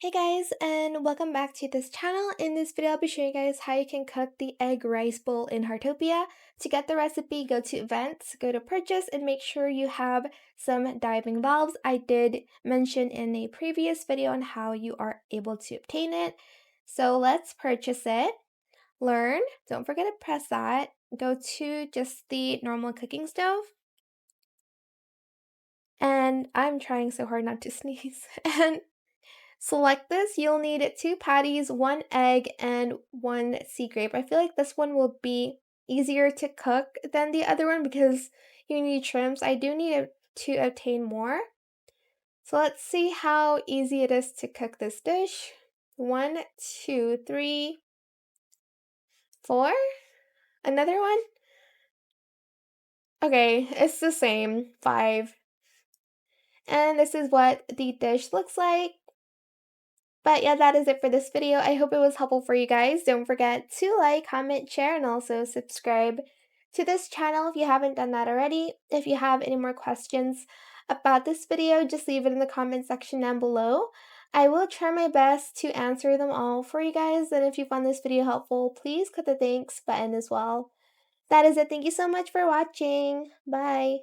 Hey guys, and welcome back to this channel. In this video, I'll be showing you guys how you can cook the egg rice bowl in Heartopia. To get the recipe, go to events, go to purchase, and make sure you have some diving valves. I did mention in a previous video on how you are able to obtain it. So let's purchase it. Learn, don't forget to press that. Go to just the normal cooking stove. And I'm trying so hard not to sneeze. And select this, you'll need 2 patties, 1 egg, and 1 sea grape. I feel like this one will be easier to cook than the other one because you need shrimps. I do need to obtain more. So let's see how easy it is to cook this dish. 1, 2, 3, 4. Another one? Okay, it's the same. 5. And this is what the dish looks like. But yeah, that is it for this video. I hope it was helpful for you guys. Don't forget to like, comment, share, and also subscribe to this channel if you haven't done that already. If you have any more questions about this video, just leave it in the comment section down below. I will try my best to answer them all for you guys. And if you found this video helpful, please click the thanks button as well. That is it. Thank you so much for watching. Bye.